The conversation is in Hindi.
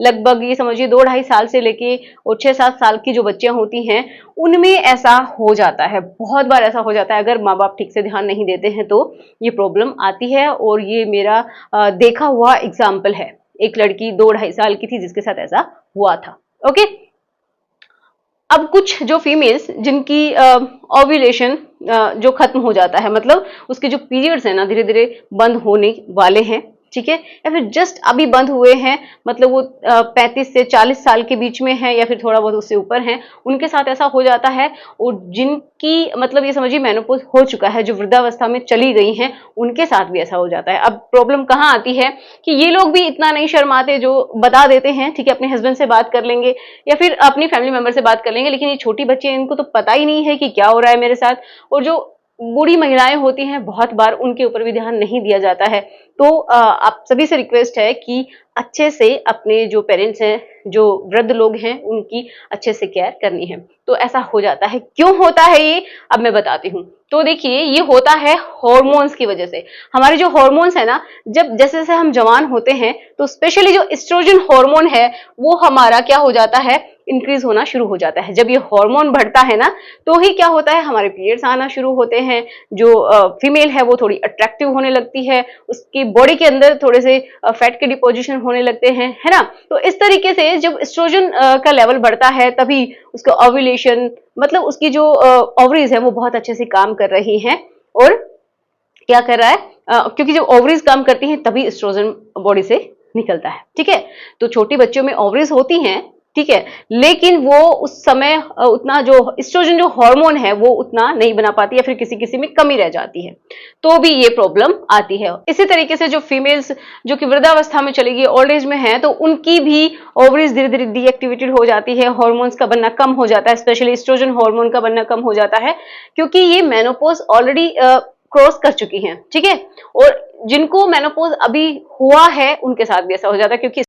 लगभग ये समझिए 2-2.5 साल से लेके और 6-7 साल की जो बच्चियां होती हैं उनमें ऐसा हो जाता है, बहुत बार ऐसा हो जाता है। अगर माँ बाप ठीक से ध्यान नहीं देते हैं तो ये प्रॉब्लम आती है, और ये मेरा देखा हुआ एग्जाम्पल है। एक लड़की 2-2.5 साल की थी जिसके साथ ऐसा हुआ था। ओके, अब कुछ जो फीमेल्स जिनकी ओव्यूलेशन जो खत्म हो जाता है, मतलब उसके जो पीरियड्स है ना धीरे धीरे बंद होने वाले हैं, ठीक है, या फिर जस्ट अभी बंद हुए हैं, मतलब वो 35 से 40 साल के बीच में है या फिर थोड़ा बहुत उससे ऊपर है, उनके साथ ऐसा हो जाता है। और जिनकी मतलब ये समझिए मेनोपॉज हो चुका है, जो वृद्धावस्था में चली गई हैं, उनके साथ भी ऐसा हो जाता है। अब प्रॉब्लम कहाँ आती है कि ये लोग भी इतना नहीं शर्माते, जो बता देते हैं, ठीक है, अपने हस्बैंड से बात कर लेंगे या फिर अपनी फैमिली मेंबर से बात कर लेंगे, लेकिन ये छोटी बच्ची है, इनको तो पता ही नहीं है कि क्या हो रहा है मेरे साथ। और जो बूढ़ी महिलाएं होती हैं, बहुत बार उनके ऊपर भी ध्यान नहीं दिया जाता है। तो आप सभी से रिक्वेस्ट है कि अच्छे से अपने जो पेरेंट्स हैं, जो वृद्ध लोग हैं, उनकी अच्छे से केयर करनी है। तो ऐसा हो जाता है, क्यों होता है ये अब मैं बताती हूँ। तो देखिए, ये होता है हॉर्मोन्स की वजह से। हमारे जो हॉर्मोन्स है ना, जब जैसे जैसे हम जवान होते हैं तो स्पेशली जो एस्ट्रोजन हार्मोन है वो हमारा क्या हो जाता है, इंक्रीज होना शुरू हो जाता है। जब ये हार्मोन बढ़ता है ना, तो ही क्या होता है, हमारे पीरियड्स आना शुरू होते हैं। जो फीमेल है वो थोड़ी अट्रैक्टिव होने लगती है, उसकी बॉडी के अंदर थोड़े से फैट के डिपोजिशन होने लगते हैं, है ना। तो इस तरीके से जब एस्ट्रोजन का लेवल बढ़ता है, तभी उसका ओव्यूलेशन, मतलब उसकी जो ओवरीज है वो बहुत अच्छे से काम कर रही हैं। और क्या कर रहा है, क्योंकि जब ओवरीज काम करती हैं तभी एस्ट्रोजन बॉडी से निकलता है, ठीक है। तो छोटी बच्चियों में ओवरीज होती हैं, ठीक है, लेकिन वो उस समय उतना जो एस्ट्रोजन जो हार्मोन है वो उतना नहीं बना पाती, या फिर किसी किसी में कमी रह जाती है, तो भी ये प्रॉब्लम आती है। इसी तरीके से जो फीमेल्स जो कि वृद्धावस्था में चली गई, ओल्ड एज में है, तो उनकी भी ओवरीज धीरे धीरे डीएक्टिवेटेड हो जाती है, हार्मोन्स का बनना कम हो जाता है, स्पेशली एस्ट्रोजन हार्मोन का बनना कम हो जाता है, क्योंकि ये मेनोपॉज ऑलरेडी क्रॉस कर चुकी हैं, ठीक है। और जिनको मेनोपॉज अभी हुआ है उनके साथ भी ऐसा हो जाता है, क्योंकि